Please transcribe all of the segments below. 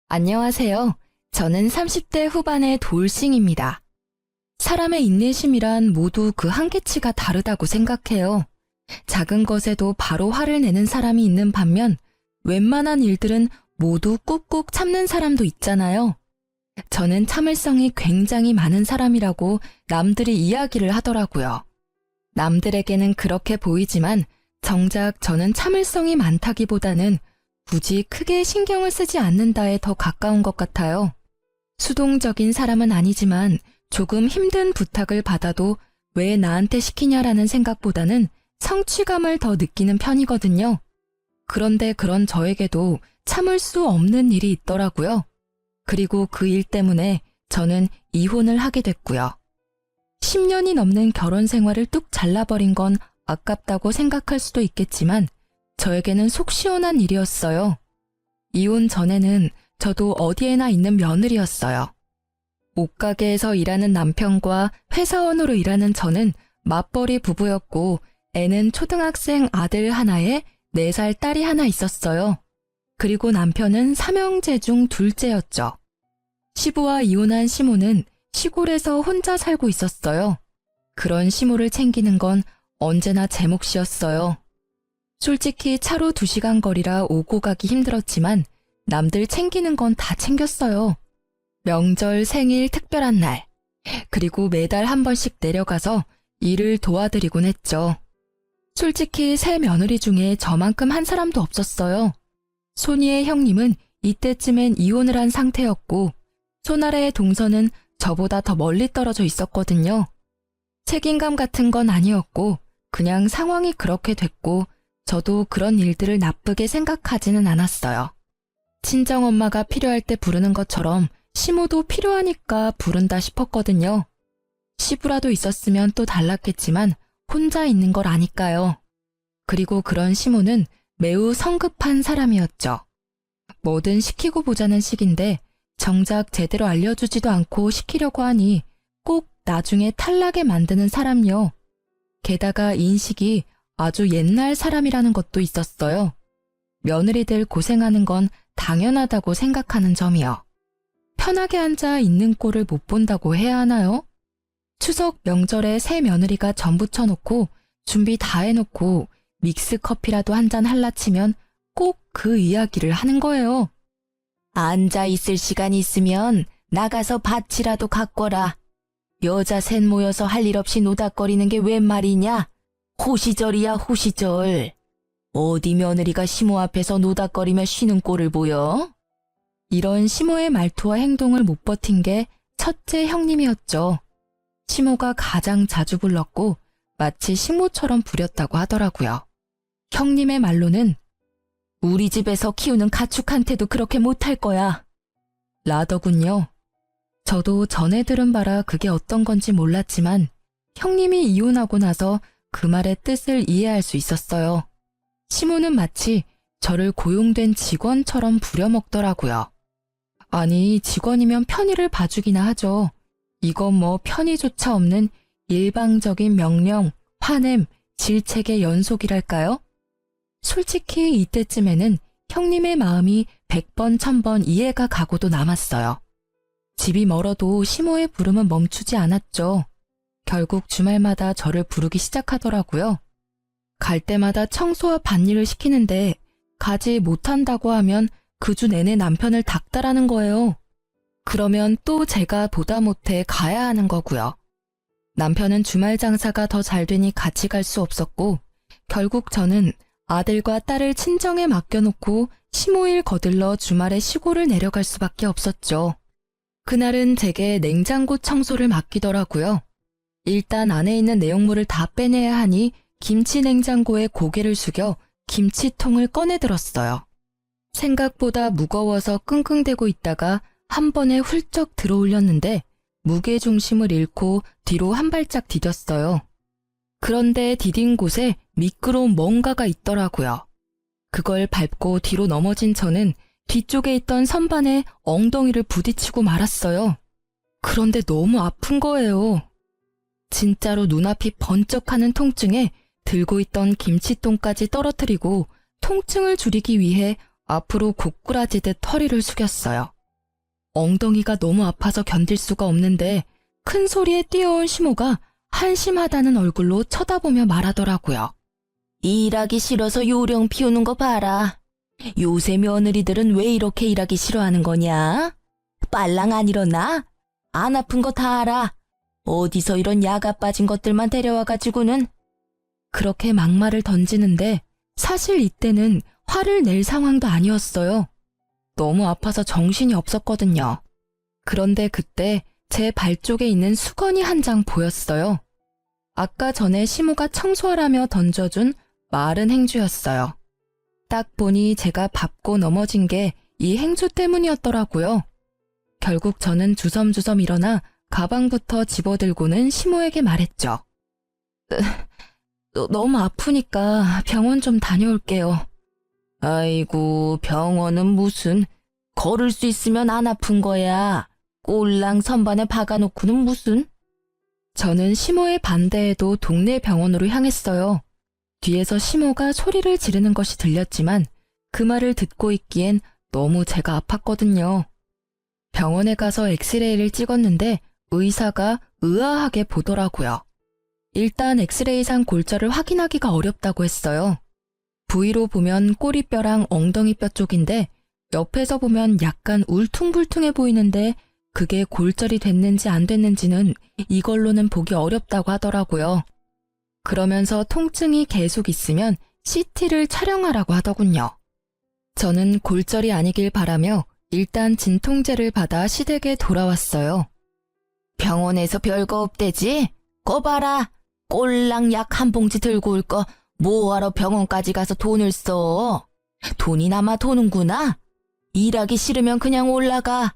안녕하세요. 저는 30대 후반의 돌싱입니다. 사람의 인내심이란 모두 그 한계치가 다르다고 생각해요. 작은 것에도 바로 화를 내는 사람이 있는 반면 웬만한 일들은 모두 꾹꾹 참는 사람도 있잖아요. 저는 참을성이 굉장히 많은 사람이라고 남들이 이야기를 하더라고요. 남들에게는 그렇게 보이지만 정작 저는 참을성이 많다기보다는 굳이 크게 신경을 쓰지 않는다에 더 가까운 것 같아요. 수동적인 사람은 아니지만 조금 힘든 부탁을 받아도 왜 나한테 시키냐라는 생각보다는 성취감을 더 느끼는 편이거든요. 그런데 그런 저에게도 참을 수 없는 일이 있더라고요. 그리고 그 일 때문에 저는 이혼을 하게 됐고요. 10년이 넘는 결혼 생활을 뚝 잘라버린 건 아깝다고 생각할 수도 있겠지만 저에게는 속 시원한 일이었어요. 이혼 전에는 저도 어디에나 있는 며느리였어요. 옷가게에서 일하는 남편과 회사원으로 일하는 저는 맞벌이 부부였고 애는 초등학생 아들 하나에 4살 딸이 하나 있었어요. 그리고 남편은 삼형제 중 둘째였죠. 시부와 이혼한 시모는 시골에서 혼자 살고 있었어요. 그런 시모를 챙기는 건 언제나 제 몫이었어요. 솔직히 차로 2시간 거리라 오고 가기 힘들었지만 남들 챙기는 건 다 챙겼어요. 명절, 생일, 특별한 날, 그리고 매달 한 번씩 내려가서 일을 도와드리곤 했죠. 솔직히 새 며느리 중에 저만큼 한 사람도 없었어요. 손이의 형님은 이때쯤엔 이혼을 한 상태였고 손아래의 동서는 저보다 더 멀리 떨어져 있었거든요. 책임감 같은 건 아니었고 그냥 상황이 그렇게 됐고 저도 그런 일들을 나쁘게 생각하지는 않았어요. 친정엄마가 필요할 때 부르는 것처럼 시모도 필요하니까 부른다 싶었거든요. 시부라도 있었으면 또 달랐겠지만 혼자 있는 걸 아니까요. 그리고 그런 시모는 매우 성급한 사람이었죠. 뭐든 시키고 보자는 식인데 정작 제대로 알려주지도 않고 시키려고 하니 꼭 나중에 탈나게 만드는 사람요. 게다가 인식이 아주 옛날 사람이라는 것도 있었어요. 며느리들 고생하는 건 당연하다고 생각하는 점이요. 편하게 앉아 있는 꼴을 못 본다고 해야 하나요? 추석 명절에 새 며느리가 전 부쳐놓고 준비 다 해놓고 믹스커피라도 한잔 할라 치면 꼭 그 이야기를 하는 거예요. 앉아 있을 시간 있으면 나가서 밭이라도 가꿔라. 여자 셋 모여서 할 일 없이 노닥거리는 게 웬 말이냐? 호시절이야 호시절. 어디 며느리가 시모 앞에서 노닥거리며 쉬는 꼴을 보여? 이런 시모의 말투와 행동을 못 버틴 게 첫째 형님이었죠. 시모가 가장 자주 불렀고 마치 식모처럼 부렸다고 하더라고요. 형님의 말로는 우리 집에서 키우는 가축한테도 그렇게 못할 거야 라더군요. 저도 전에 들은 바라 그게 어떤 건지 몰랐지만 형님이 이혼하고 나서 그 말의 뜻을 이해할 수 있었어요. 시모는 마치 저를 고용된 직원처럼 부려먹더라고요. 아니, 직원이면 편의를 봐주기나 하죠. 이건 뭐 편의조차 없는 일방적인 명령, 화냄, 질책의 연속이랄까요? 솔직히 이때쯤에는 형님의 마음이 100번, 1000번 이해가 가고도 남았어요. 집이 멀어도 시모의 부름은 멈추지 않았죠. 결국 주말마다 저를 부르기 시작하더라고요. 갈 때마다 청소와 밭일을 시키는데 가지 못한다고 하면 그 주 내내 남편을 닥달하는 거예요. 그러면 또 제가 보다 못해 가야 하는 거고요. 남편은 주말 장사가 더 잘 되니 같이 갈 수 없었고 결국 저는 아들과 딸을 친정에 맡겨놓고 시모일 거들러 주말에 시골을 내려갈 수밖에 없었죠. 그날은 제게 냉장고 청소를 맡기더라고요. 일단 안에 있는 내용물을 다 빼내야 하니 김치 냉장고에 고개를 숙여 김치통을 꺼내 들었어요. 생각보다 무거워서 끙끙대고 있다가 한 번에 훌쩍 들어올렸는데 무게중심을 잃고 뒤로 한 발짝 디뎠어요. 그런데 디딘 곳에 미끄러운 뭔가가 있더라고요. 그걸 밟고 뒤로 넘어진 저는 뒤쪽에 있던 선반에 엉덩이를 부딪히고 말았어요. 그런데 너무 아픈 거예요. 진짜로 눈앞이 번쩍하는 통증에 들고 있던 김치통까지 떨어뜨리고 통증을 줄이기 위해 앞으로 고꾸라지듯 허리를 숙였어요. 엉덩이가 너무 아파서 견딜 수가 없는데 큰 소리에 뛰어온 시모가 한심하다는 얼굴로 쳐다보며 말하더라고요. 일하기 싫어서 요령 피우는 거 봐라. 요새 며느리들은 왜 이렇게 일하기 싫어하는 거냐? 빨랑 안 일어나? 안 아픈 거 다 알아. 어디서 이런 야가 빠진 것들만 데려와가지고는. 그렇게 막말을 던지는데 사실 이때는 화를 낼 상황도 아니었어요. 너무 아파서 정신이 없었거든요. 그런데 그때 제 발 쪽에 있는 수건이 한 장 보였어요. 아까 전에 시모가 청소하라며 던져준 마른 행주였어요. 딱 보니 제가 밟고 넘어진 게 이 행주 때문이었더라고요. 결국 저는 주섬주섬 일어나 가방부터 집어들고는 시모에게 말했죠. 너무 아프니까 병원 좀 다녀올게요. 아이고, 병원은 무슨. 걸을 수 있으면 안 아픈 거야. 꼴랑 선반에 박아놓고는 무슨. 저는 시모의 반대에도 동네 병원으로 향했어요. 뒤에서 시모가 소리를 지르는 것이 들렸지만 그 말을 듣고 있기엔 너무 제가 아팠거든요. 병원에 가서 엑스레이를 찍었는데 의사가 의아하게 보더라고요. 일단 엑스레이상 골절을 확인하기가 어렵다고 했어요. 부위로 보면 꼬리뼈랑 엉덩이뼈 쪽인데 옆에서 보면 약간 울퉁불퉁해 보이는데 그게 골절이 됐는지 안 됐는지는 이걸로는 보기 어렵다고 하더라고요. 그러면서 통증이 계속 있으면 CT를 촬영하라고 하더군요. 저는 골절이 아니길 바라며 일단 진통제를 받아 시댁에 돌아왔어요. 병원에서 별거 없대지? 거 봐라. 꼴랑 약 한 봉지 들고 올 거 뭐하러 병원까지 가서 돈을 써. 돈이 남아 도는구나. 일하기 싫으면 그냥 올라가.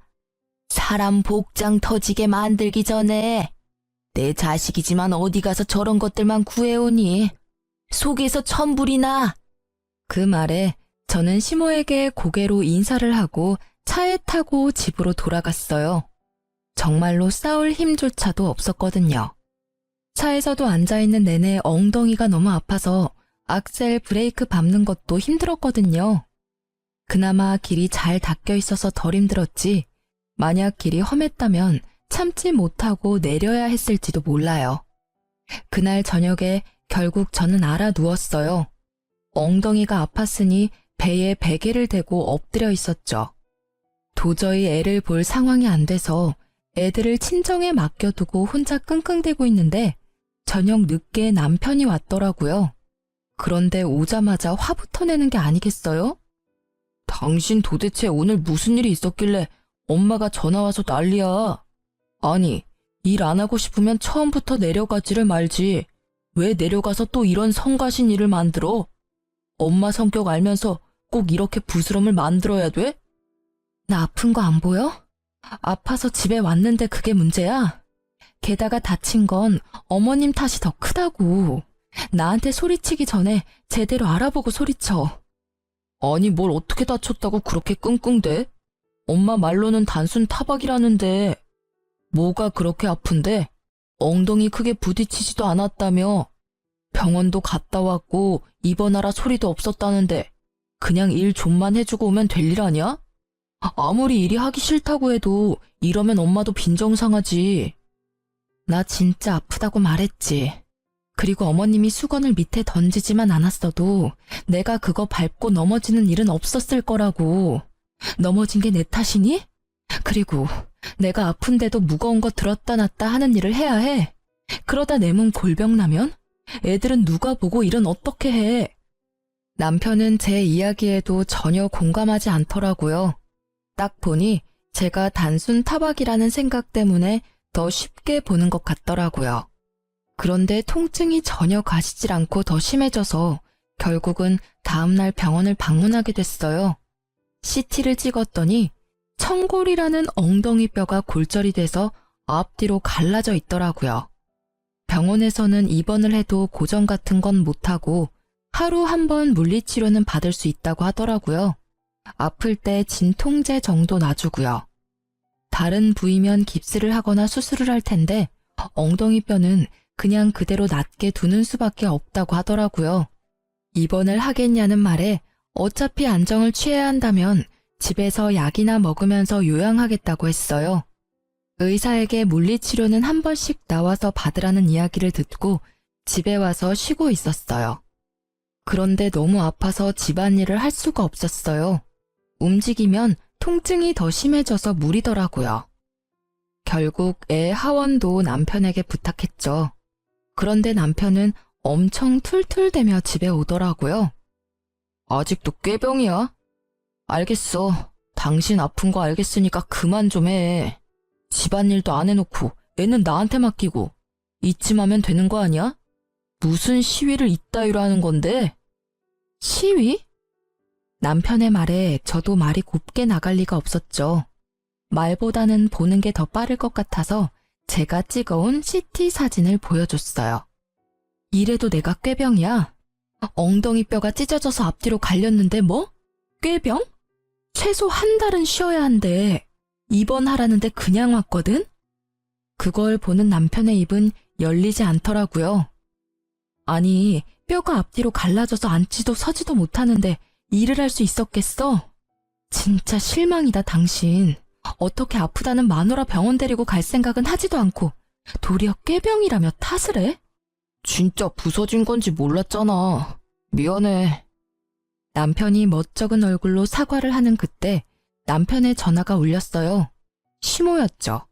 사람 복장 터지게 만들기 전에. 내 자식이지만 어디 가서 저런 것들만 구해오니. 속에서 천불이 나. 그 말에 저는 시모에게 고개로 인사를 하고 차에 타고 집으로 돌아갔어요. 정말로 싸울 힘조차도 없었거든요. 차에서도 앉아있는 내내 엉덩이가 너무 아파서 악셀 브레이크 밟는 것도 힘들었거든요. 그나마 길이 잘 닦여 있어서 덜 힘들었지 만약 길이 험했다면 참지 못하고 내려야 했을지도 몰라요. 그날 저녁에 결국 저는 알아 누웠어요. 엉덩이가 아팠으니 배에 베개를 대고 엎드려 있었죠. 도저히 애를 볼 상황이 안 돼서 애들을 친정에 맡겨두고 혼자 끙끙대고 있는데 저녁 늦게 남편이 왔더라고요. 그런데 오자마자 화부터 내는 게 아니겠어요? 당신 도대체 오늘 무슨 일이 있었길래 엄마가 전화와서 난리야. 아니, 일 안 하고 싶으면 처음부터 내려가지를 말지. 왜 내려가서 또 이런 성가신 일을 만들어? 엄마 성격 알면서 꼭 이렇게 부스럼을 만들어야 돼? 나 아픈 거 안 보여? 아파서 집에 왔는데 그게 문제야? 게다가 다친 건 어머님 탓이 더 크다고. 나한테 소리치기 전에 제대로 알아보고 소리쳐. 아니 뭘 어떻게 다쳤다고 그렇게 끙끙대? 엄마 말로는 단순 타박이라는데 뭐가 그렇게 아픈데? 엉덩이 크게 부딪히지도 않았다며. 병원도 갔다 왔고 입원하라 소리도 없었다는데 그냥 일 좀만 해주고 오면 될 일 아니야? 아무리 일이 하기 싫다고 해도 이러면 엄마도 빈정상하지. 나 진짜 아프다고 말했지. 그리고 어머님이 수건을 밑에 던지지만 않았어도 내가 그거 밟고 넘어지는 일은 없었을 거라고. 넘어진 게 내 탓이니? 그리고 내가 아픈데도 무거운 거 들었다 놨다 하는 일을 해야 해. 그러다 내 몸 골병 나면? 애들은 누가 보고 일은 어떻게 해? 남편은 제 이야기에도 전혀 공감하지 않더라고요. 딱 보니 제가 단순 타박이라는 생각 때문에 더 쉽게 보는 것 같더라고요. 그런데 통증이 전혀 가시질 않고 더 심해져서 결국은 다음날 병원을 방문하게 됐어요. CT를 찍었더니 청골이라는 엉덩이 뼈가 골절이 돼서 앞뒤로 갈라져 있더라고요. 병원에서는 입원을 해도 고정 같은 건 못하고 하루 한 번 물리치료는 받을 수 있다고 하더라고요. 아플 때 진통제 정도 놔주고요. 다른 부위면 깁스를 하거나 수술을 할 텐데 엉덩이 뼈는 그냥 그대로 낫게 두는 수밖에 없다고 하더라고요. 입원을 하겠냐는 말에 어차피 안정을 취해야 한다면 집에서 약이나 먹으면서 요양하겠다고 했어요. 의사에게 물리치료는 한 번씩 나와서 받으라는 이야기를 듣고 집에 와서 쉬고 있었어요. 그런데 너무 아파서 집안일을 할 수가 없었어요. 움직이면 통증이 더 심해져서 무리더라고요. 결국 애 하원도 남편에게 부탁했죠. 그런데 남편은 엄청 툴툴대며 집에 오더라고요. 아직도 꾀병이야? 알겠어. 당신 아픈 거 알겠으니까 그만 좀 해. 집안일도 안 해놓고 애는 나한테 맡기고 이쯤하면 되는 거 아니야? 무슨 시위를 이따위로 하는 건데? 시위? 남편의 말에 저도 말이 곱게 나갈 리가 없었죠. 말보다는 보는 게 더 빠를 것 같아서 제가 찍어온 CT 사진을 보여줬어요. 이래도 내가 꾀병이야? 엉덩이 뼈가 찢어져서 앞뒤로 갈렸는데 뭐? 꾀병? 최소 한 달은 쉬어야 한대. 입원하라는데 그냥 왔거든? 그걸 보는 남편의 입은 열리지 않더라고요. 아니, 뼈가 앞뒤로 갈라져서 앉지도 서지도 못하는데 일을 할 수 있었겠어? 진짜 실망이다, 당신. 어떻게 아프다는 마누라 병원 데리고 갈 생각은 하지도 않고 도리어 꾀병이라며 탓을 해? 진짜 부서진 건지 몰랐잖아. 미안해. 남편이 멋쩍은 얼굴로 사과를 하는 그때 남편의 전화가 울렸어요. 시모였죠.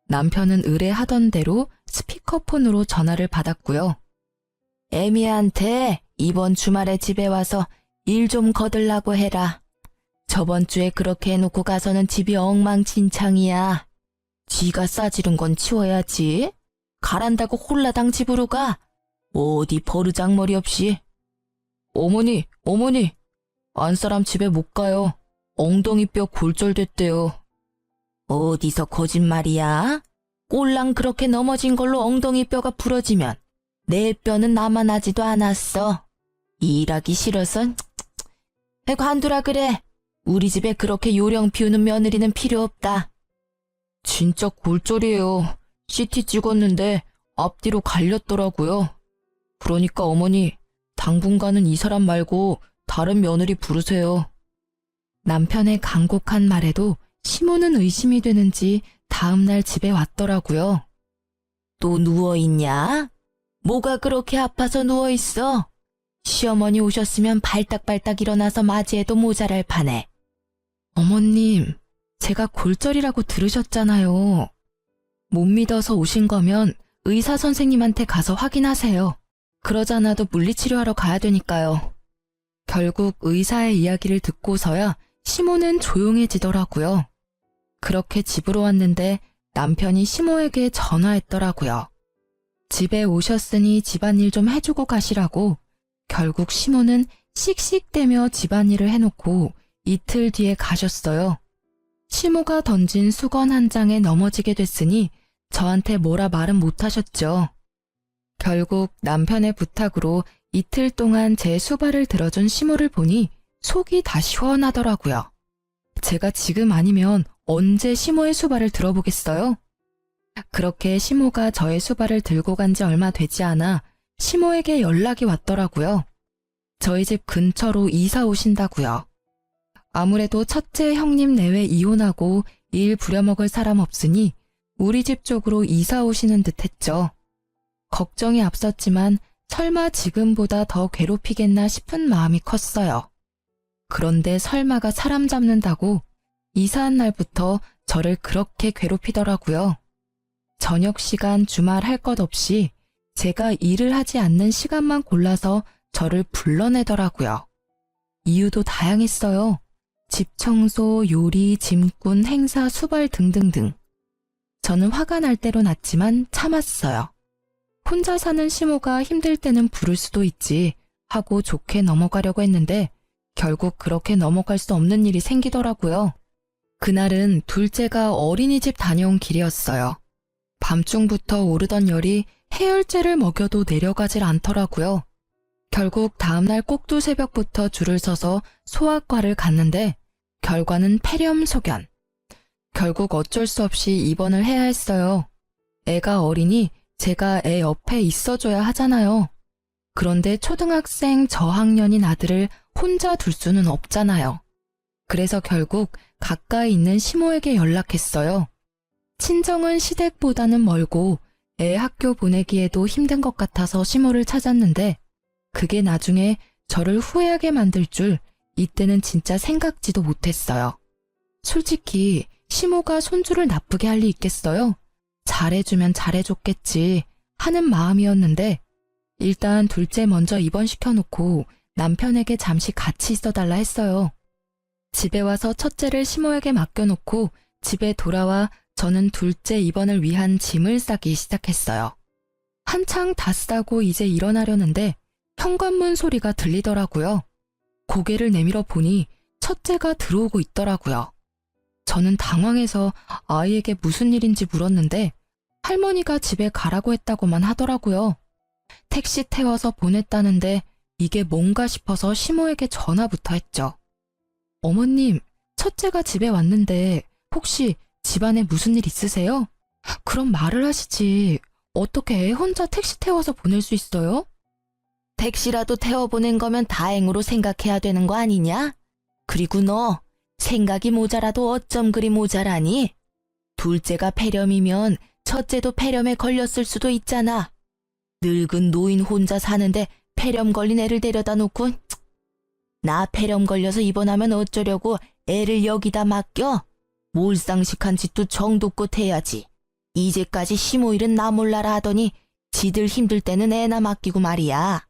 남편은 의뢰하던 대로 스피커폰으로 전화를 받았고요. 애미한테 이번 주말에 집에 와서 일 좀 거들라고 해라. 저번 주에 그렇게 해놓고 가서는 집이 엉망진창이야. 지가 싸지른 건 치워야지. 가란다고 홀라당 집으로 가. 어디 버르장머리 없이. 어머니, 안사람 집에 못 가요. 엉덩이뼈 골절됐대요. 어디서 거짓말이야? 꼴랑 그렇게 넘어진 걸로 엉덩이뼈가 부러지면 내 뼈는 남아나지도 않았어. 일하기 싫어서 관두라 그래. 우리 집에 그렇게 요령 피우는 며느리는 필요 없다. 진짜 골절이에요. CT 찍었는데 앞뒤로 갈렸더라고요. 그러니까 어머니, 당분간은 이 사람 말고 다른 며느리 부르세요. 남편의 간곡한 말에도 시모는 의심이 되는지 다음날 집에 왔더라고요. 또 누워있냐? 뭐가 그렇게 아파서 누워있어? 시어머니 오셨으면 발딱발딱 일어나서 맞이해도 모자랄 판에. 어머님, 제가 골절이라고 들으셨잖아요. 못 믿어서 오신 거면 의사 선생님한테 가서 확인하세요. 그러잖아도 물리치료하러 가야 되니까요. 결국 의사의 이야기를 듣고서야 시모는 조용해지더라고요. 그렇게 집으로 왔는데 남편이 시모에게 전화했더라고요. 집에 오셨으니 집안일 좀 해주고 가시라고. 결국 시모는 씩씩대며 집안일을 해놓고 이틀 뒤에 가셨어요. 시모가 던진 수건 한 장에 넘어지게 됐으니 저한테 뭐라 말은 못하셨죠. 결국 남편의 부탁으로 이틀 동안 제 수발을 들어준 시모를 보니 속이 다 시원하더라고요. 제가 지금 아니면 언제 시모의 수발을 들어보겠어요? 그렇게 시모가 저의 수발을 들고 간 지 얼마 되지 않아 시모에게 연락이 왔더라고요. 저희 집 근처로 이사 오신다고요. 아무래도 첫째 형님 내외 이혼하고 일 부려먹을 사람 없으니 우리 집 쪽으로 이사 오시는 듯 했죠. 걱정이 앞섰지만 설마 지금보다 더 괴롭히겠나 싶은 마음이 컸어요. 그런데 설마가 사람 잡는다고 이사한 날부터 저를 그렇게 괴롭히더라고요. 저녁 시간 주말 할 것 없이 제가 일을 하지 않는 시간만 골라서 저를 불러내더라고요. 이유도 다양했어요. 집 청소, 요리, 짐꾼, 행사, 수발 등등등. 저는 화가 날 대로 났지만 참았어요. 혼자 사는 시모가 힘들 때는 부를 수도 있지 하고 좋게 넘어가려고 했는데 결국 그렇게 넘어갈 수 없는 일이 생기더라고요. 그날은 둘째가 어린이집 다녀온 길이었어요. 밤중부터 오르던 열이 해열제를 먹여도 내려가질 않더라고요. 결국 다음날 꼭두 새벽부터 줄을 서서 소아과를 갔는데 결과는 폐렴소견. 결국 어쩔 수 없이 입원을 해야 했어요. 애가 어리니 제가 애 옆에 있어줘야 하잖아요. 그런데 초등학생 저학년인 아들을 혼자 둘 수는 없잖아요. 그래서 결국 가까이 있는 시모에게 연락했어요. 친정은 시댁보다는 멀고 애 학교 보내기에도 힘든 것 같아서 시모를 찾았는데 그게 나중에 저를 후회하게 만들 줄 이때는 진짜 생각지도 못했어요. 솔직히 시모가 손주를 나쁘게 할 리 있겠어요? 잘해주면 잘해줬겠지 하는 마음이었는데 일단 둘째 먼저 입원시켜놓고 남편에게 잠시 같이 있어달라 했어요. 집에 와서 첫째를 시모에게 맡겨놓고 집에 돌아와 저는 둘째 입원을 위한 짐을 싸기 시작했어요. 한창 다 싸고 이제 일어나려는데 현관문 소리가 들리더라고요. 고개를 내밀어 보니 첫째가 들어오고 있더라고요. 저는 당황해서 아이에게 무슨 일인지 물었는데 할머니가 집에 가라고 했다고만 하더라고요. 택시 태워서 보냈다는데 이게 뭔가 싶어서 시모에게 전화부터 했죠. 어머님, 첫째가 집에 왔는데 혹시 집안에 무슨 일 있으세요? 그럼 말을 하시지. 어떻게 애 혼자 택시 태워서 보낼 수 있어요? 택시라도 태워보낸 거면 다행으로 생각해야 되는 거 아니냐? 그리고 너 생각이 모자라도 어쩜 그리 모자라니? 둘째가 폐렴이면 첫째도 폐렴에 걸렸을 수도 있잖아. 늙은 노인 혼자 사는데 폐렴 걸린 애를 데려다 놓고 나 폐렴 걸려서 입원하면 어쩌려고 애를 여기다 맡겨? 몰상식한 짓도 정도껏 해야지. 이제까지 시모일은 나 몰라라 하더니 지들 힘들 때는 애나 맡기고 말이야.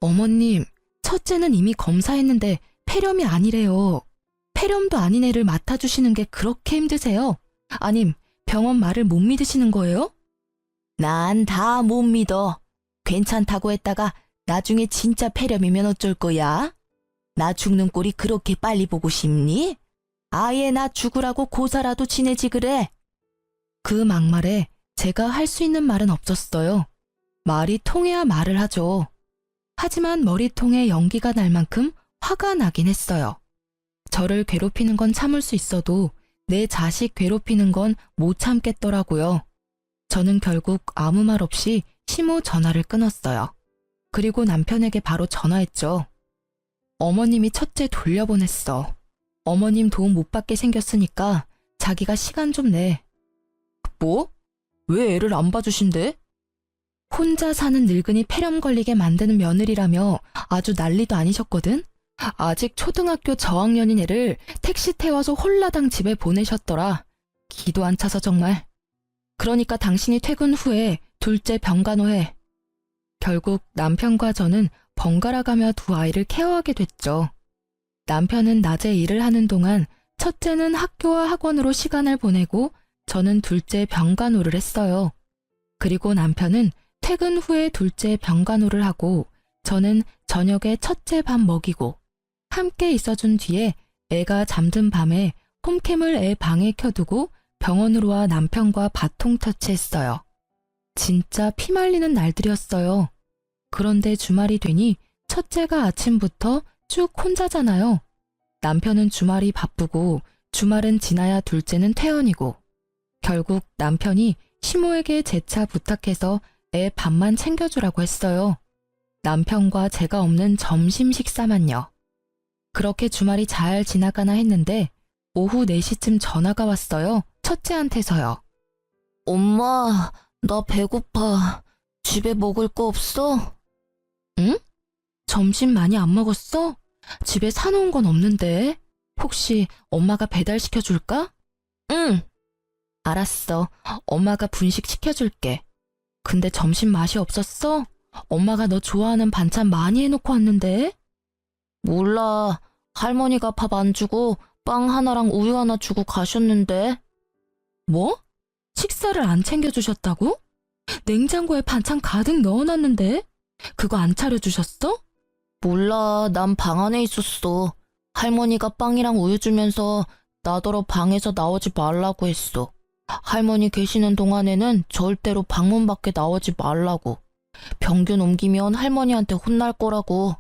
어머님, 첫째는 이미 검사했는데 폐렴이 아니래요. 폐렴도 아닌 애를 맡아주시는 게 그렇게 힘드세요? 아님 병원 말을 못 믿으시는 거예요? 난 다 못 믿어. 괜찮다고 했다가 나중에 진짜 폐렴이면 어쩔 거야? 나 죽는 꼴이 그렇게 빨리 보고 싶니? 아예 나 죽으라고 고사라도 지내지 그래. 그 막말에 제가 할 수 있는 말은 없었어요. 말이 통해야 말을 하죠. 하지만 머리통에 연기가 날 만큼 화가 나긴 했어요. 저를 괴롭히는 건 참을 수 있어도 내 자식 괴롭히는 건 못 참겠더라고요. 저는 결국 아무 말 없이 시모 전화를 끊었어요. 그리고 남편에게 바로 전화했죠. 어머님이 첫째 돌려보냈어. 어머님 도움 못 받게 생겼으니까 자기가 시간 좀 내. 뭐? 왜 애를 안 봐주신대? 혼자 사는 늙은이 폐렴 걸리게 만드는 며느리라며 아주 난리도 아니셨거든? 아직 초등학교 저학년인 애를 택시 태워서 홀라당 집에 보내셨더라. 기도 안 차서 정말. 그러니까 당신이 퇴근 후에 둘째 병간호해. 결국 남편과 저는 번갈아가며 두 아이를 케어하게 됐죠. 남편은 낮에 일을 하는 동안 첫째는 학교와 학원으로 시간을 보내고 저는 둘째 병간호를 했어요. 그리고 남편은 퇴근 후에 둘째 병간호를 하고 저는 저녁에 첫째 밥 먹이고 함께 있어준 뒤에 애가 잠든 밤에 홈캠을 애 방에 켜두고 병원으로 와 남편과 바통 터치했어요. 진짜 피말리는 날들이었어요. 그런데 주말이 되니 첫째가 아침부터 쭉 혼자잖아요. 남편은 주말이 바쁘고 주말은 지나야 둘째는 퇴원이고 결국 남편이 시모에게 재차 부탁해서 애 밥만 챙겨주라고 했어요. 남편과 제가 없는 점심 식사만요. 그렇게 주말이 잘 지나가나 했는데 오후 4시쯤 전화가 왔어요. 첫째한테서요. 엄마, 나 배고파. 집에 먹을 거 없어? 응? 점심 많이 안 먹었어? 집에 사놓은 건 없는데. 혹시 엄마가 배달시켜줄까? 응. 알았어. 엄마가 분식 시켜줄게. 근데 점심 맛이 없었어? 엄마가 너 좋아하는 반찬 많이 해놓고 왔는데? 몰라. 할머니가 밥 안 주고 빵 하나랑 우유 하나 주고 가셨는데. 뭐? 식사를 안 챙겨주셨다고? 냉장고에 반찬 가득 넣어놨는데? 그거 안 차려주셨어? 몰라. 난 방 안에 있었어. 할머니가 빵이랑 우유 주면서 나더러 방에서 나오지 말라고 했어. 할머니 계시는 동안에는 절대로 방문 밖에 나오지 말라고. 병균 옮기면 할머니한테 혼날 거라고.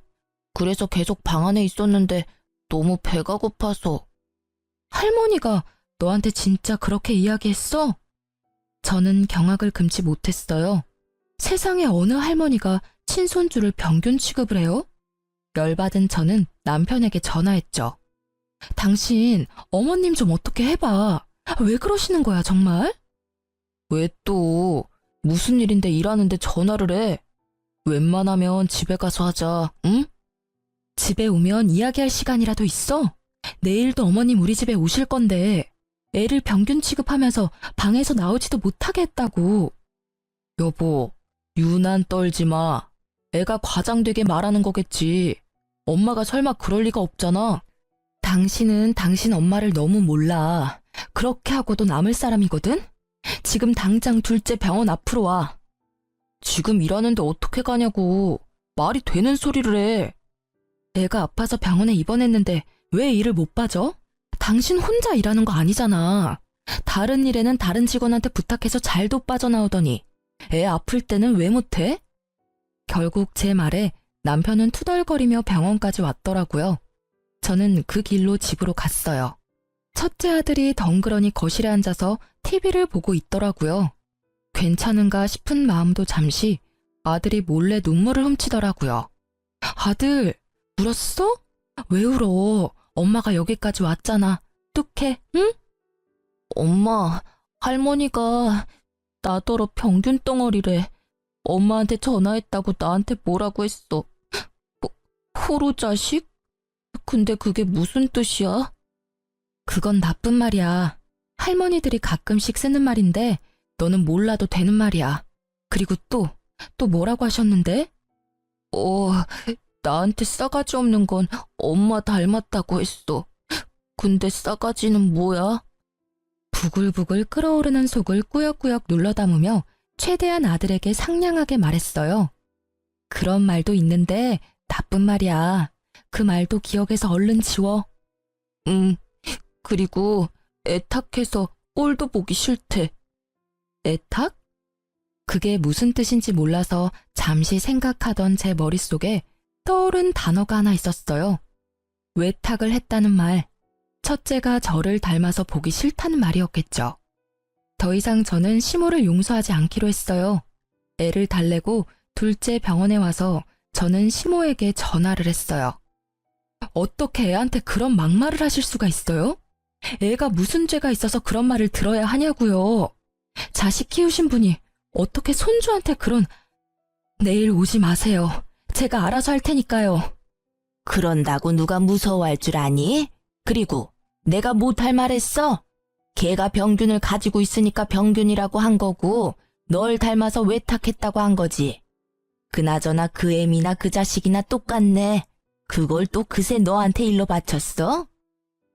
그래서 계속 방 안에 있었는데 너무 배가 고파서. 할머니가 너한테 진짜 그렇게 이야기했어? 저는 경악을 금치 못했어요. 세상에 어느 할머니가 친손주를 병균 취급을 해요? 열받은 저는 남편에게 전화했죠. 당신 어머님 좀 어떻게 해봐. 왜 그러시는 거야, 정말? 왜 또? 무슨 일인데 일하는데 전화를 해? 웬만하면 집에 가서 하자, 응? 집에 오면 이야기할 시간이라도 있어? 내일도 어머님 우리 집에 오실 건데 애를 병균 취급하면서 방에서 나오지도 못하게 했다고. 여보, 유난 떨지 마. 애가 과장되게 말하는 거겠지. 엄마가 설마 그럴 리가 없잖아. 당신은 당신 엄마를 너무 몰라. 그렇게 하고도 남을 사람이거든? 지금 당장 둘째 병원 앞으로 와. 지금 일하는데 어떻게 가냐고. 말이 되는 소리를 해. 애가 아파서 병원에 입원했는데 왜 일을 못 봐줘? 당신 혼자 일하는 거 아니잖아. 다른 일에는 다른 직원한테 부탁해서 잘도 빠져나오더니 애 아플 때는 왜 못해? 결국 제 말에 남편은 투덜거리며 병원까지 왔더라고요. 저는 그 길로 집으로 갔어요. 첫째 아들이 덩그러니 거실에 앉아서 TV를 보고 있더라고요. 괜찮은가 싶은 마음도 잠시 아들이 몰래 눈물을 훔치더라고요. 아들, 울었어? 왜 울어? 엄마가 여기까지 왔잖아. 뚝해, 응? 엄마, 할머니가 나더러 병균 덩어리래. 엄마한테 전화했다고 나한테 뭐라고 했어. 호로 자식? 근데 그게 무슨 뜻이야? 그건 나쁜 말이야. 할머니들이 가끔씩 쓰는 말인데 너는 몰라도 되는 말이야. 그리고 또 뭐라고 하셨는데? 나한테 싸가지 없는 건 엄마 닮았다고 했어. 근데 싸가지는 뭐야? 부글부글 끓어오르는 속을 꾸역꾸역 눌러 담으며 최대한 아들에게 상냥하게 말했어요. 그런 말도 있는데 나쁜 말이야. 그 말도 기억에서 얼른 지워. 그리고 애탁해서 꼴도 보기 싫대. 애탁? 그게 무슨 뜻인지 몰라서 잠시 생각하던 제 머릿속에 떠오른 단어가 하나 있었어요. 외탁을 했다는 말. 첫째가 저를 닮아서 보기 싫다는 말이었겠죠. 더 이상 저는 시모를 용서하지 않기로 했어요. 애를 달래고 둘째 병원에 와서 저는 시모에게 전화를 했어요. 어떻게 애한테 그런 막말을 하실 수가 있어요? 애가 무슨 죄가 있어서 그런 말을 들어야 하냐고요. 자식 키우신 분이 어떻게 손주한테 그런... 내일 오지 마세요. 제가 알아서 할 테니까요. 그런다고 누가 무서워할 줄 아니? 그리고 내가 못할 말했어? 걔가 병균을 가지고 있으니까 병균이라고 한 거고 널 닮아서 외탁했다고 한 거지. 그나저나 그 애미나 그 자식이나 똑같네. 그걸 또 그새 너한테 일러 바쳤어?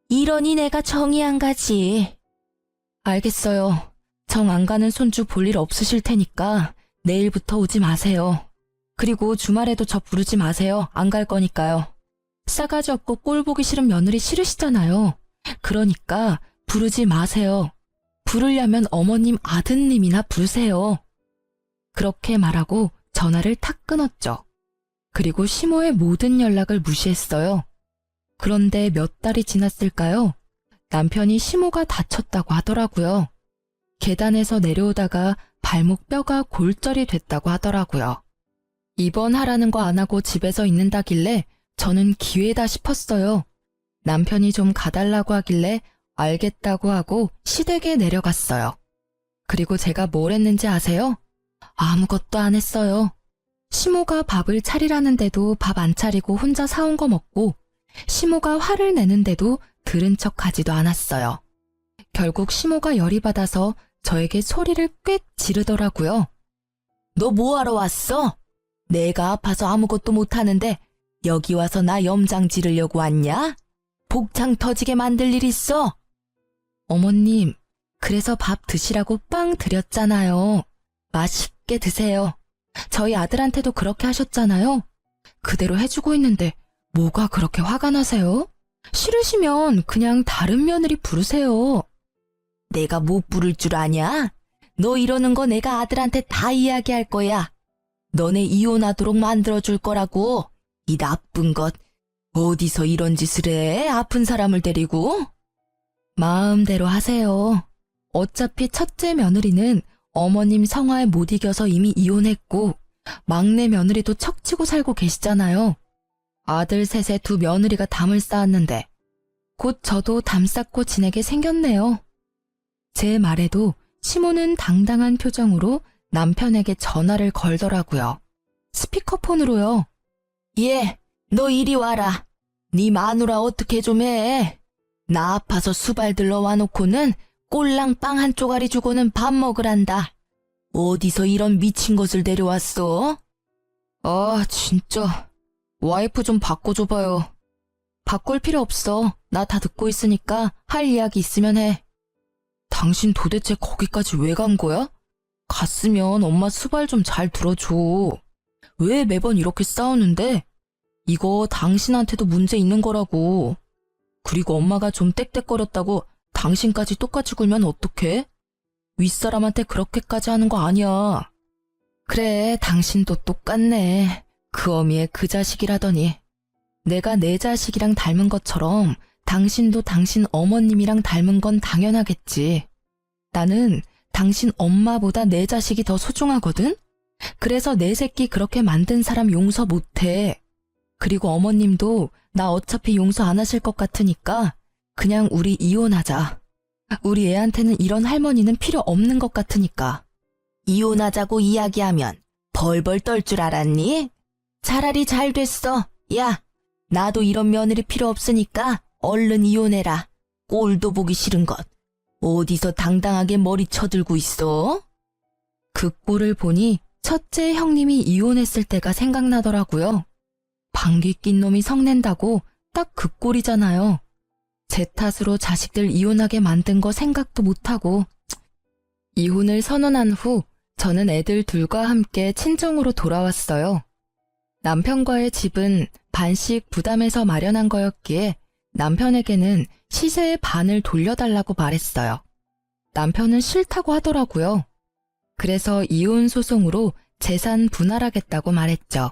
이러니 내가 정이 안 가지. 알겠어요. 정 안 가는 손주 볼 일 없으실 테니까 내일부터 오지 마세요. 그리고 주말에도 저 부르지 마세요. 안 갈 거니까요. 싸가지 없고 꼴 보기 싫은 며느리 싫으시잖아요. 그러니까 부르지 마세요. 부르려면 어머님 아드님이나 부르세요. 그렇게 말하고 전화를 탁 끊었죠. 그리고 시모의 모든 연락을 무시했어요. 그런데 몇 달이 지났을까요? 남편이 시모가 다쳤다고 하더라고요. 계단에서 내려오다가 발목 뼈가 골절이 됐다고 하더라고요. 입원하라는 거 안 하고 집에서 있는다길래 저는 기회다 싶었어요. 남편이 좀 가달라고 하길래 알겠다고 하고 시댁에 내려갔어요. 그리고 제가 뭘 했는지 아세요? 아무것도 안 했어요. 시모가 밥을 차리라는데도 밥 안 차리고 혼자 사온 거 먹고 시모가 화를 내는데도 들은 척 하지도 않았어요. 결국 시모가 열이 받아서 저에게 소리를 꽤 지르더라고요. 너 뭐하러 왔어? 내가 아파서 아무것도 못하는데 여기 와서 나 염장 지르려고 왔냐? 복창 터지게 만들 일 있어? 어머님, 그래서 밥 드시라고 빵 드렸잖아요. 맛있게 드세요. 저희 아들한테도 그렇게 하셨잖아요. 그대로 해주고 있는데 뭐가 그렇게 화가 나세요? 싫으시면 그냥 다른 며느리 부르세요. 내가 못 부를 줄 아냐? 너 이러는 거 내가 아들한테 다 이야기할 거야. 너네 이혼하도록 만들어줄 거라고. 이 나쁜 것. 어디서 이런 짓을 해? 아픈 사람을 데리고? 마음대로 하세요. 어차피 첫째 며느리는 어머님 성화에 못 이겨서 이미 이혼했고 막내 며느리도 척치고 살고 계시잖아요. 아들 셋에 두 며느리가 담을 쌓았는데 곧 저도 담 쌓고 지내게 생겼네요. 제 말에도 시모는 당당한 표정으로 남편에게 전화를 걸더라고요. 스피커폰으로요. 예, 너 이리 와라. 네 마누라 어떻게 좀 해. 나 아파서 수발 들러와 놓고는 꼴랑 빵 한 쪼가리 주고는 밥 먹으란다. 어디서 이런 미친 것을 데려왔어? 아, 진짜. 와이프 좀 바꿔줘봐요. 바꿀 필요 없어. 나 다 듣고 있으니까 할 이야기 있으면 해. 당신 도대체 거기까지 왜 간 거야? 갔으면 엄마 수발 좀 잘 들어줘. 왜 매번 이렇게 싸우는데? 이거 당신한테도 문제 있는 거라고. 그리고 엄마가 좀 떽떽거렸다고 당신까지 똑같이 굴면 어떡해? 윗사람한테 그렇게까지 하는 거 아니야. 그래, 당신도 똑같네. 그 어미의 그 자식이라더니. 내가 내 자식이랑 닮은 것처럼 당신도 당신 어머님이랑 닮은 건 당연하겠지. 나는 당신 엄마보다 내 자식이 더 소중하거든? 그래서 내 새끼 그렇게 만든 사람 용서 못해. 그리고 어머님도 나 어차피 용서 안 하실 것 같으니까 그냥 우리 이혼하자. 우리 애한테는 이런 할머니는 필요 없는 것 같으니까. 이혼하자고 이야기하면 벌벌 떨 줄 알았니? 차라리 잘 됐어. 야, 나도 이런 며느리 필요 없으니까 얼른 이혼해라. 꼴도 보기 싫은 것. 어디서 당당하게 머리 쳐들고 있어? 그 꼴을 보니 첫째 형님이 이혼했을 때가 생각나더라고요. 방귀 낀 놈이 성낸다고 딱 그 꼴이잖아요. 제 탓으로 자식들 이혼하게 만든 거 생각도 못하고. 이혼을 선언한 후 저는 애들 둘과 함께 친정으로 돌아왔어요. 남편과의 집은 반씩 부담해서 마련한 거였기에 남편에게는 시세의 반을 돌려달라고 말했어요. 남편은 싫다고 하더라고요. 그래서 이혼 소송으로 재산 분할하겠다고 말했죠.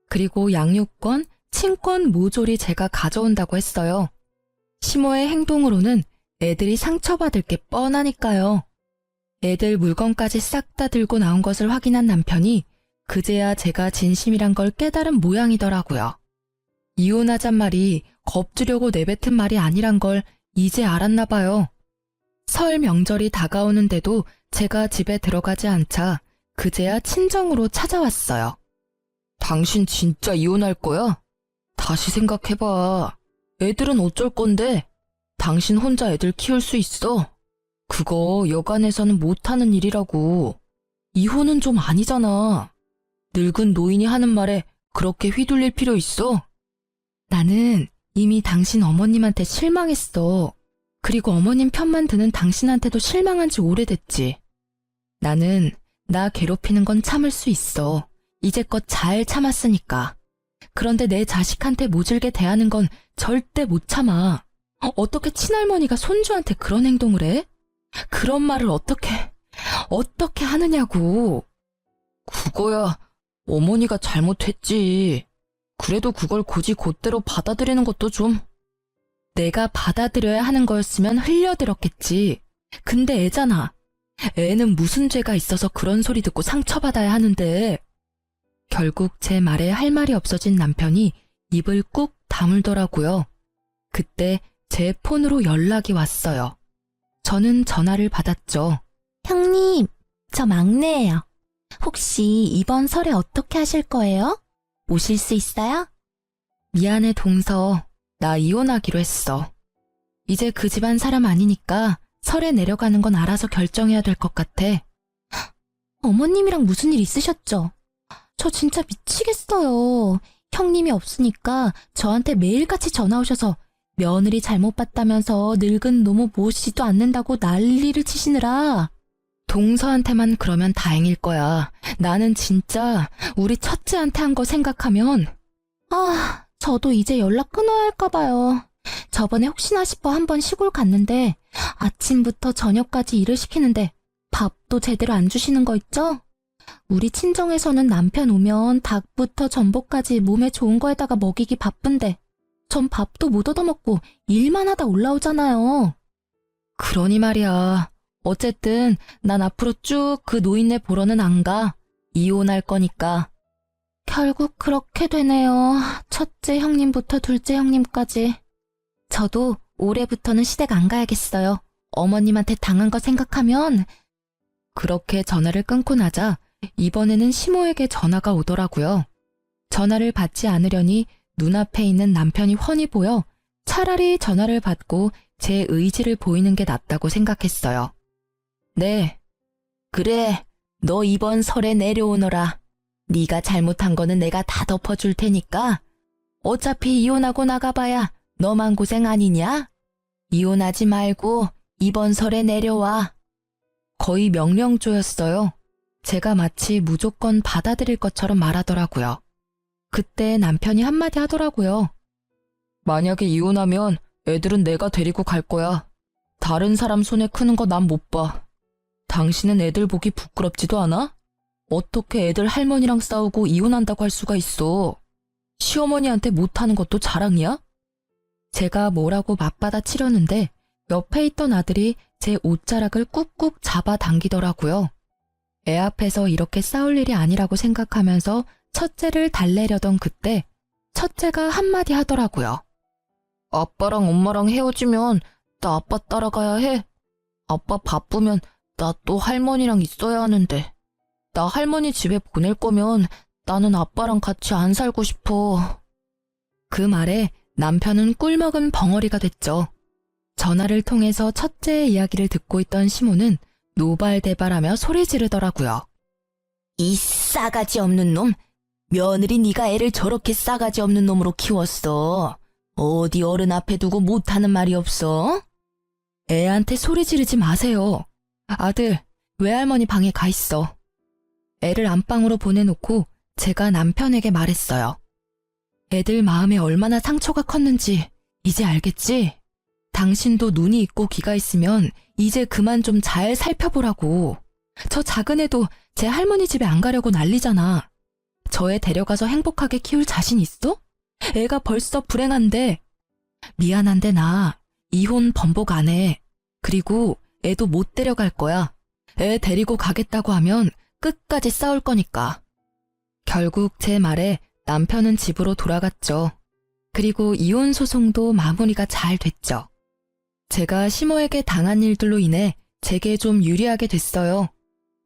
그리고 양육권, 친권 모조리 제가 가져온다고 했어요. 시모의 행동으로는 애들이 상처받을 게 뻔하니까요. 애들 물건까지 싹 다 들고 나온 것을 확인한 남편이 그제야 제가 진심이란 걸 깨달은 모양이더라고요. 이혼하잔 말이 겁주려고 내뱉은 말이 아니란 걸 이제 알았나 봐요. 설 명절이 다가오는데도 제가 집에 들어가지 않자 그제야 친정으로 찾아왔어요. 당신 진짜 이혼할 거야? 다시 생각해봐. 애들은 어쩔 건데? 당신 혼자 애들 키울 수 있어? 그거 여간에서는 못하는 일이라고. 이혼은 좀 아니잖아. 늙은 노인이 하는 말에 그렇게 휘둘릴 필요 있어? 나는 이미 당신 어머님한테 실망했어. 그리고 어머님 편만 드는 당신한테도 실망한 지 오래됐지. 나는 나 괴롭히는 건 참을 수 있어. 이제껏 잘 참았으니까. 그런데 내 자식한테 모질게 대하는 건 절대 못 참아. 어떻게 친할머니가 손주한테 그런 행동을 해? 그런 말을 어떻게 하느냐고. 그거야 어머니가 잘못했지. 그래도 그걸 굳이 곧대로 받아들이는 것도 좀. 내가 받아들여야 하는 거였으면 흘려들었겠지. 근데 애잖아. 애는 무슨 죄가 있어서 그런 소리 듣고 상처받아야 하는데. 결국 제 말에 할 말이 없어진 남편이 입을 꾹 다물더라고요. 그때 제 폰으로 연락이 왔어요. 저는 전화를 받았죠. 형님, 저 막내예요. 혹시 이번 설에 어떻게 하실 거예요? 오실 수 있어요? 미안해 동서. 나 이혼하기로 했어. 이제 그 집안 사람 아니니까 설에 내려가는 건 알아서 결정해야 될 것 같아. 어머님이랑 무슨 일 있으셨죠? 저 진짜 미치겠어요. 형님이 없으니까 저한테 매일같이 전화 오셔서 며느리 잘못 봤다면서 늙은 노모 모시지도 않는다고 난리를 치시느라. 동서한테만 그러면 다행일 거야. 나는 진짜 우리 첫째한테 한 거 생각하면. 저도 이제 연락 끊어야 할까 봐요. 저번에 혹시나 싶어 한번 시골 갔는데 아침부터 저녁까지 일을 시키는데 밥도 제대로 안 주시는 거 있죠? 우리 친정에서는 남편 오면 닭부터 전복까지 몸에 좋은 거에다가 먹이기 바쁜데 전 밥도 못 얻어먹고 일만 하다 올라오잖아요. 그러니 말이야. 어쨌든 난 앞으로 쭉 그 노인네 보러는 안 가. 이혼할 거니까. 결국 그렇게 되네요. 첫째 형님부터 둘째 형님까지. 저도 올해부터는 시댁 안 가야겠어요. 어머님한테 당한 거 생각하면. 그렇게 전화를 끊고 나자 이번에는 시모에게 전화가 오더라고요. 전화를 받지 않으려니 눈앞에 있는 남편이 훤히 보여 차라리 전화를 받고 제 의지를 보이는 게 낫다고 생각했어요. 네. 그래, 너 이번 설에 내려오너라. 네가 잘못한 거는 내가 다 덮어줄 테니까. 어차피 이혼하고 나가봐야 너만 고생 아니냐? 이혼하지 말고 이번 설에 내려와. 거의 명령조였어요. 제가 마치 무조건 받아들일 것처럼 말하더라고요. 그때 남편이 한마디 하더라고요. 만약에 이혼하면 애들은 내가 데리고 갈 거야. 다른 사람 손에 크는 거 난 못 봐. 당신은 애들 보기 부끄럽지도 않아? 어떻게 애들 할머니랑 싸우고 이혼한다고 할 수가 있어? 시어머니한테 못하는 것도 자랑이야? 제가 뭐라고 맞받아치려는데 옆에 있던 아들이 제 옷자락을 꾹꾹 잡아당기더라고요. 애 앞에서 이렇게 싸울 일이 아니라고 생각하면서 첫째를 달래려던 그때 첫째가 한마디 하더라고요. 아빠랑 엄마랑 헤어지면 나 아빠 따라가야 해. 아빠 바쁘면 나 또 할머니랑 있어야 하는데. 나 할머니 집에 보낼 거면 나는 아빠랑 같이 안 살고 싶어. 그 말에 남편은 꿀먹은 벙어리가 됐죠. 전화를 통해서 첫째의 이야기를 듣고 있던 시모는 노발대발하며 소리 지르더라고요. 이 싸가지 없는 놈. 며느리 네가 애를 저렇게 싸가지 없는 놈으로 키웠어. 어디 어른 앞에 두고 못하는 말이 없어? 애한테 소리 지르지 마세요. 아들, 외할머니 방에 가 있어. 애를 안방으로 보내놓고 제가 남편에게 말했어요. 애들 마음에 얼마나 상처가 컸는지 이제 알겠지? 당신도 눈이 있고 귀가 있으면 이제 그만 좀 잘 살펴보라고. 저 작은 애도 제 할머니 집에 안 가려고 난리잖아. 저 애 데려가서 행복하게 키울 자신 있어? 애가 벌써 불행한데. 미안한데 나 이혼 번복 안 해. 그리고 애도 못 데려갈 거야. 애 데리고 가겠다고 하면 끝까지 싸울 거니까. 결국 제 말에 남편은 집으로 돌아갔죠. 그리고 이혼 소송도 마무리가 잘 됐죠. 제가 시모에게 당한 일들로 인해 제게 좀 유리하게 됐어요.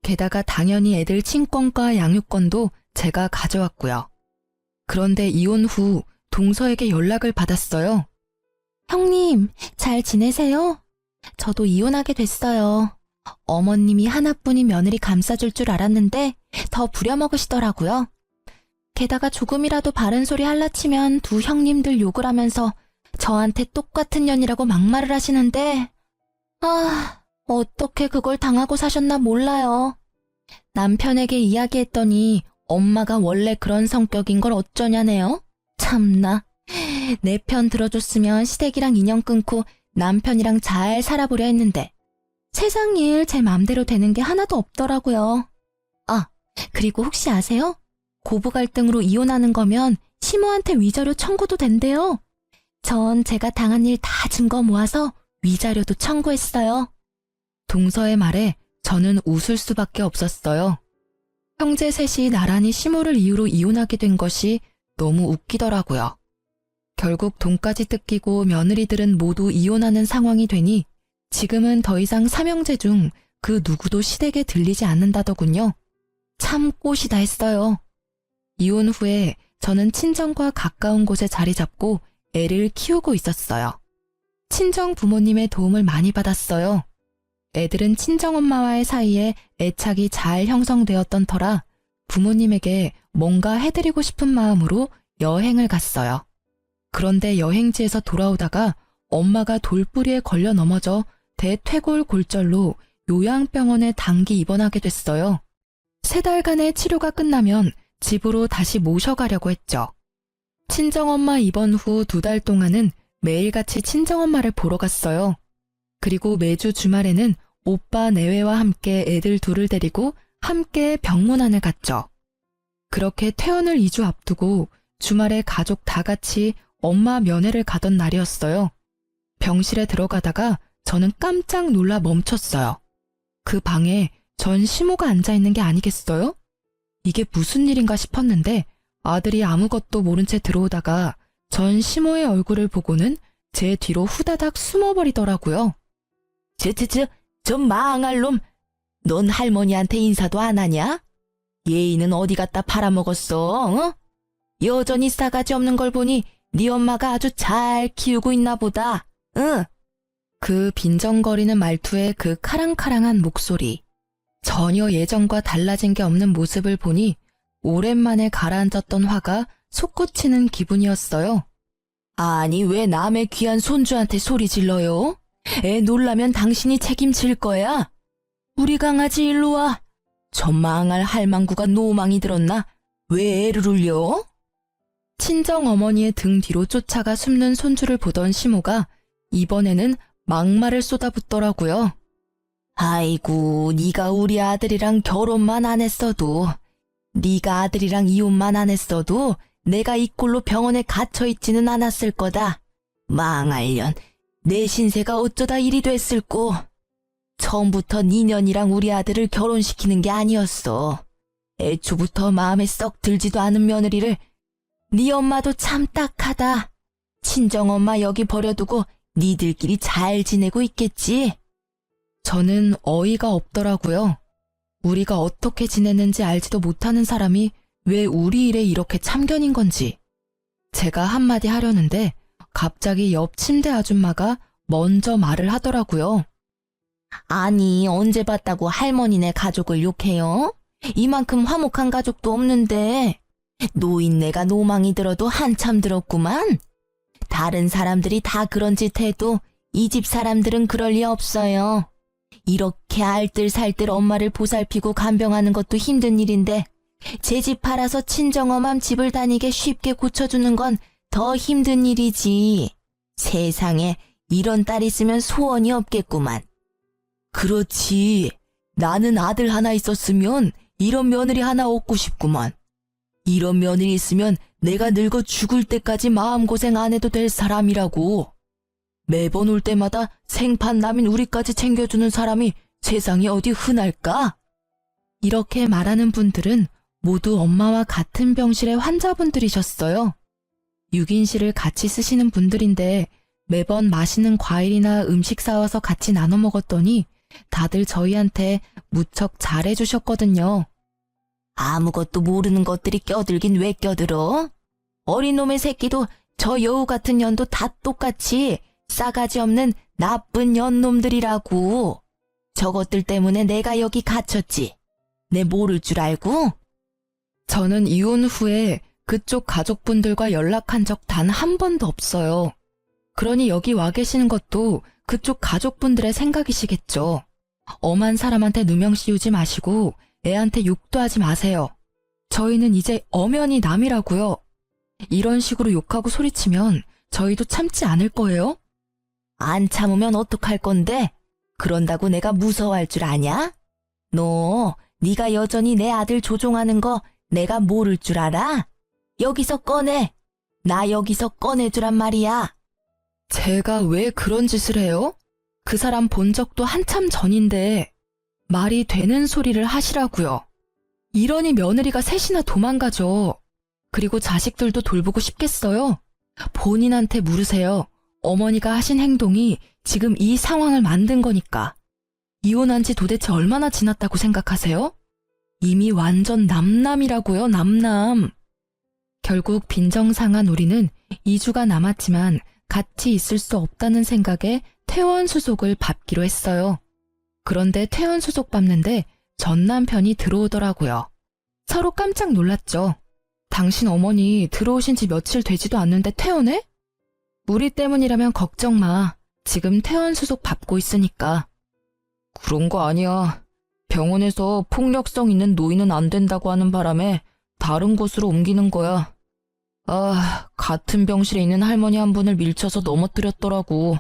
게다가 당연히 애들 친권과 양육권도 제가 가져왔고요. 그런데 이혼 후 동서에게 연락을 받았어요. 형님, 잘 지내세요? 저도 이혼하게 됐어요. 어머님이 하나뿐인 며느리 감싸줄 줄 알았는데 더 부려먹으시더라고요. 게다가 조금이라도 바른 소리 할라치면 두 형님들 욕을 하면서 저한테 똑같은 년이라고 막말을 하시는데 어떻게 그걸 당하고 사셨나 몰라요. 남편에게 이야기했더니 엄마가 원래 그런 성격인 걸 어쩌냐네요. 참나. 내 편 들어줬으면 시댁이랑 인연 끊고 남편이랑 잘 살아보려 했는데 세상 일 제 맘대로 되는 게 하나도 없더라고요. 그리고 혹시 아세요? 고부 갈등으로 이혼하는 거면 시모한테 위자료 청구도 된대요. 전 제가 당한 일 다 증거 모아서 위자료도 청구했어요. 동서의 말에 저는 웃을 수밖에 없었어요. 형제 셋이 나란히 시모를 이유로 이혼하게 된 것이 너무 웃기더라고요. 결국 돈까지 뜯기고 며느리들은 모두 이혼하는 상황이 되니 지금은 더 이상 삼형제 중 그 누구도 시댁에 들리지 않는다더군요. 참 꽃이다 했어요. 이혼 후에 저는 친정과 가까운 곳에 자리 잡고 애를 키우고 있었어요. 친정 부모님의 도움을 많이 받았어요. 애들은 친정엄마와의 사이에 애착이 잘 형성되었던 터라 부모님에게 뭔가 해드리고 싶은 마음으로 여행을 갔어요. 그런데 여행지에서 돌아오다가 엄마가 돌뿌리에 걸려 넘어져 대퇴골골절로 요양병원에 단기 입원하게 됐어요. 3달간의 치료가 끝나면 집으로 다시 모셔가려고 했죠. 친정엄마 입원 후 2달 동안은 매일같이 친정엄마를 보러 갔어요. 그리고 매주 주말에는 오빠 내외와 함께 애들 둘을 데리고 함께 병문안을 갔죠. 그렇게 퇴원을 2주 앞두고 주말에 가족 다 같이 엄마 면회를 가던 날이었어요. 병실에 들어가다가 저는 깜짝 놀라 멈췄어요. 그 방에 전 시모가 앉아있는 게 아니겠어요? 이게 무슨 일인가 싶었는데 아들이 아무것도 모른 채 들어오다가 전 시모의 얼굴을 보고는 제 뒤로 후다닥 숨어버리더라고요. 저 망할 놈. 넌 할머니한테 인사도 안 하냐? 예의는 어디 갖다 팔아먹었어, 어? 여전히 싸가지 없는 걸 보니 네 엄마가 아주 잘 키우고 있나 보다, 응? 그 빈정거리는 말투에 그 카랑카랑한 목소리. 전혀 예전과 달라진 게 없는 모습을 보니 오랜만에 가라앉았던 화가 솟구치는 기분이었어요. 아니, 왜 남의 귀한 손주한테 소리 질러요? 애 놀라면 당신이 책임질 거야. 우리 강아지 일로 와. 저 망할 할망구가 노망이 들었나? 왜 애를 울려? 친정어머니의 등 뒤로 쫓아가 숨는 손주를 보던 시모가 이번에는 막말을 쏟아붓더라고요. 아이고, 네가 우리 아들이랑 결혼만 안 했어도, 네가 아들이랑 이혼만 안 했어도 내가 이 꼴로 병원에 갇혀있지는 않았을 거다. 망할년, 내 신세가 어쩌다 이리 됐을꼬. 처음부터 네 년이랑 우리 아들을 결혼시키는 게 아니었어. 애초부터 마음에 썩 들지도 않은 며느리를. 네 엄마도 참 딱하다. 친정엄마 여기 버려두고 니들끼리 잘 지내고 있겠지. 저는 어이가 없더라고요. 우리가 어떻게 지냈는지 알지도 못하는 사람이 왜 우리 일에 이렇게 참견인 건지. 제가 한마디 하려는데 갑자기 옆 침대 아줌마가 먼저 말을 하더라고요. 아니, 언제 봤다고 할머니네 가족을 욕해요? 이만큼 화목한 가족도 없는데. 노인네가 노망이 들어도 한참 들었구만. 다른 사람들이 다 그런 짓 해도 이 집 사람들은 그럴 리 없어요. 이렇게 알뜰살뜰 엄마를 보살피고 간병하는 것도 힘든 일인데 제 집 팔아서 친정엄마ም 집을 다니게 쉽게 고쳐주는 건 더 힘든 일이지. 세상에 이런 딸 있으면 소원이 없겠구만. 그렇지. 나는 아들 하나 있었으면 이런 며느리 하나 얻고 싶구만. 이런 며느리 있으면 내가 늙어 죽을 때까지 마음고생 안 해도 될 사람이라고. 매번 올 때마다 생판 남인 우리까지 챙겨주는 사람이 세상에 어디 흔할까? 이렇게 말하는 분들은 모두 엄마와 같은 병실의 환자분들이셨어요. 6인실을 같이 쓰시는 분들인데 매번 맛있는 과일이나 음식 사와서 같이 나눠 먹었더니 다들 저희한테 무척 잘해주셨거든요. 아무것도 모르는 것들이 껴들긴 왜 껴들어? 어린 놈의 새끼도 저 여우 같은 년도 다 똑같이 싸가지 없는 나쁜 년놈들이라고. 저것들 때문에 내가 여기 갇혔지. 내 모를 줄 알고? 저는 이혼 후에 그쪽 가족분들과 연락한 적 단 한 번도 없어요. 그러니 여기 와 계시는 것도 그쪽 가족분들의 생각이시겠죠. 엄한 사람한테 누명 씌우지 마시고 애한테 욕도 하지 마세요. 저희는 이제 엄연히 남이라고요. 이런 식으로 욕하고 소리치면 저희도 참지 않을 거예요. 안 참으면 어떡할 건데? 그런다고 내가 무서워할 줄 아냐? 너, 네가 여전히 내 아들 조종하는 거 내가 모를 줄 알아? 여기서 꺼내. 나 여기서 꺼내주란 말이야. 제가 왜 그런 짓을 해요? 그 사람 본 적도 한참 전인데 말이 되는 소리를 하시라고요. 이러니 며느리가 셋이나 도망가죠. 그리고 자식들도 돌보고 싶겠어요? 본인한테 물으세요. 어머니가 하신 행동이 지금 이 상황을 만든 거니까. 이혼한 지 도대체 얼마나 지났다고 생각하세요? 이미 완전 남남이라고요, 남남. 결국 빈정상한 우리는 2주가 남았지만 같이 있을 수 없다는 생각에 퇴원 수속을 밟기로 했어요. 그런데 퇴원 수속 밟는데 전 남편이 들어오더라고요. 서로 깜짝 놀랐죠. 당신 어머니 들어오신 지 며칠 되지도 않는데 퇴원해? 우리 때문이라면 걱정 마. 지금 퇴원 수속 밟고 있으니까. 그런 거 아니야. 병원에서 폭력성 있는 노인은 안 된다고 하는 바람에 다른 곳으로 옮기는 거야. 아, 같은 병실에 있는 할머니 한 분을 밀쳐서 넘어뜨렸더라고.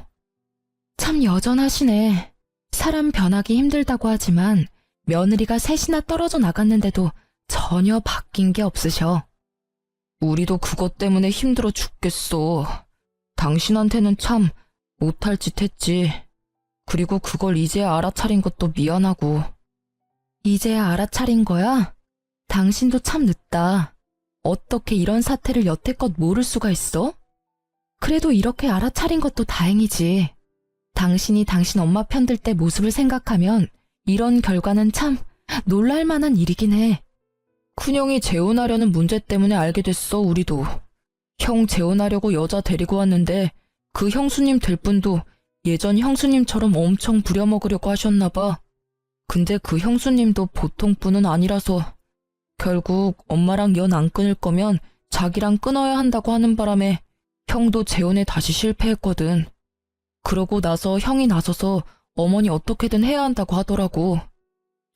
참 여전하시네. 사람 변하기 힘들다고 하지만 며느리가 셋이나 떨어져 나갔는데도 전혀 바뀐 게 없으셔. 우리도 그것 때문에 힘들어 죽겠어. 당신한테는 참 못할 짓 했지. 그리고 그걸 이제야 알아차린 것도 미안하고. 이제야 알아차린 거야? 당신도 참 늦다. 어떻게 이런 사태를 여태껏 모를 수가 있어? 그래도 이렇게 알아차린 것도 다행이지. 당신이 당신 엄마 편들 때 모습을 생각하면 이런 결과는 참 놀랄만한 일이긴 해. 큰형이 재혼하려는 문제 때문에 알게 됐어, 우리도. 형 재혼하려고 여자 데리고 왔는데 그 형수님 될 분도 예전 형수님처럼 엄청 부려먹으려고 하셨나 봐. 근데 그 형수님도 보통 분은 아니라서 결국 엄마랑 연 안 끊을 거면 자기랑 끊어야 한다고 하는 바람에 형도 재혼에 다시 실패했거든. 그러고 나서 형이 나서서 어머니 어떻게든 해야 한다고 하더라고.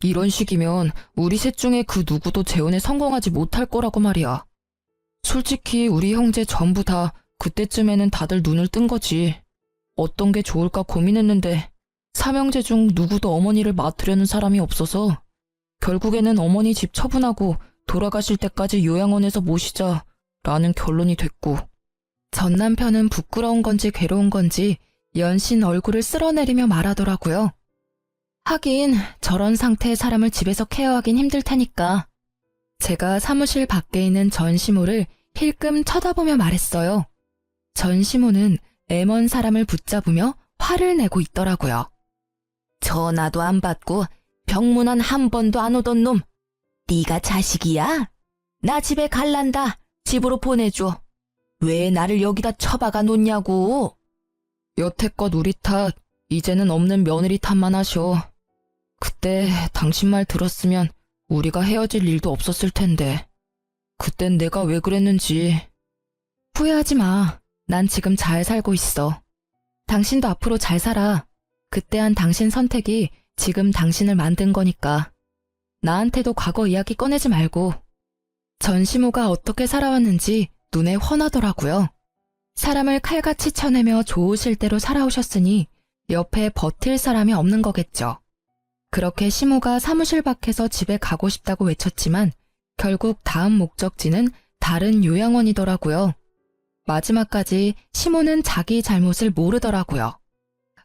이런 식이면 우리 셋 중에 그 누구도 재혼에 성공하지 못할 거라고 말이야. 솔직히 우리 형제 전부 다 그때쯤에는 다들 눈을 뜬 거지. 어떤 게 좋을까 고민했는데 삼형제 중 누구도 어머니를 맡으려는 사람이 없어서 결국에는 어머니 집 처분하고 돌아가실 때까지 요양원에서 모시자라는 결론이 됐고, 전 남편은 부끄러운 건지 괴로운 건지 연신 얼굴을 쓸어내리며 말하더라고요. 하긴 저런 상태의 사람을 집에서 케어하긴 힘들 테니까. 제가 사무실 밖에 있는 전시모를 힐끔 쳐다보며 말했어요. 전시모는 애먼 사람을 붙잡으며 화를 내고 있더라고요. 전화도 안 받고 병문안 한 번도 안 오던 놈. 네가 자식이야? 나 집에 갈란다. 집으로 보내줘. 왜 나를 여기다 처박아 놓냐고. 여태껏 우리 탓, 이제는 없는 며느리 탓만 하셔. 그때 당신 말 들었으면 우리가 헤어질 일도 없었을 텐데. 그땐 내가 왜 그랬는지. 후회하지 마. 난 지금 잘 살고 있어. 당신도 앞으로 잘 살아. 그때 한 당신 선택이 지금 당신을 만든 거니까. 나한테도 과거 이야기 꺼내지 말고. 전시모가 어떻게 살아왔는지 눈에 훤하더라고요. 사람을 칼같이 쳐내며 좋으실 대로 살아오셨으니 옆에 버틸 사람이 없는 거겠죠. 그렇게 시모가 사무실 밖에서 집에 가고 싶다고 외쳤지만 결국 다음 목적지는 다른 요양원이더라고요. 마지막까지 시모는 자기 잘못을 모르더라고요.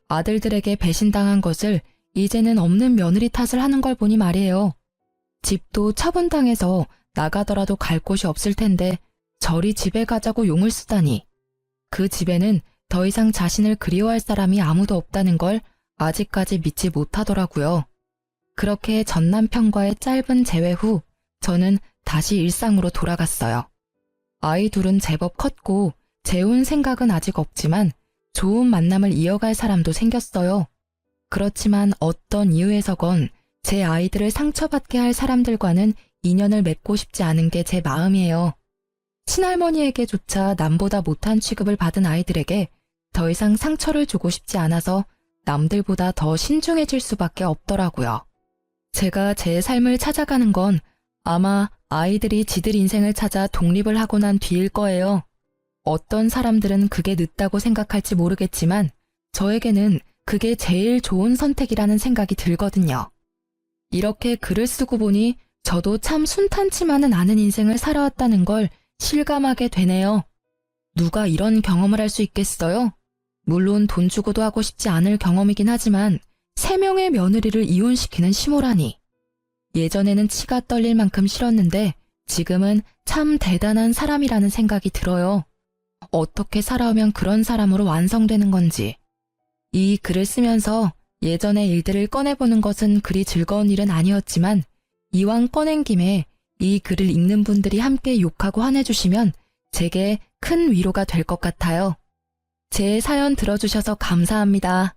아들들에게 배신당한 것을 이제는 없는 며느리 탓을 하는 걸 보니 말이에요. 집도 처분당해서 나가더라도 갈 곳이 없을 텐데 저리 집에 가자고 용을 쓰다니. 그 집에는 더 이상 자신을 그리워할 사람이 아무도 없다는 걸 아직까지 믿지 못하더라고요. 그렇게 전 남편과의 짧은 재회 후 저는 다시 일상으로 돌아갔어요. 아이 둘은 제법 컸고 재혼 생각은 아직 없지만 좋은 만남을 이어갈 사람도 생겼어요. 그렇지만 어떤 이유에서건 제 아이들을 상처받게 할 사람들과는 인연을 맺고 싶지 않은 게 제 마음이에요. 친할머니에게조차 남보다 못한 취급을 받은 아이들에게 더 이상 상처를 주고 싶지 않아서 남들보다 더 신중해질 수밖에 없더라고요. 제가 제 삶을 찾아가는 건 아마 아이들이 지들 인생을 찾아 독립을 하고 난 뒤일 거예요. 어떤 사람들은 그게 늦다고 생각할지 모르겠지만 저에게는 그게 제일 좋은 선택이라는 생각이 들거든요. 이렇게 글을 쓰고 보니 저도 참 순탄치만은 않은 인생을 살아왔다는 걸 실감하게 되네요. 누가 이런 경험을 할 수 있겠어요? 물론 돈 주고도 하고 싶지 않을 경험이긴 하지만 3명의 며느리를 이혼시키는 시모라니. 예전에는 치가 떨릴 만큼 싫었는데 지금은 참 대단한 사람이라는 생각이 들어요. 어떻게 살아오면 그런 사람으로 완성되는 건지. 이 글을 쓰면서 예전의 일들을 꺼내보는 것은 그리 즐거운 일은 아니었지만 이왕 꺼낸 김에 이 글을 읽는 분들이 함께 욕하고 화내주시면 제게 큰 위로가 될 것 같아요. 제 사연 들어주셔서 감사합니다.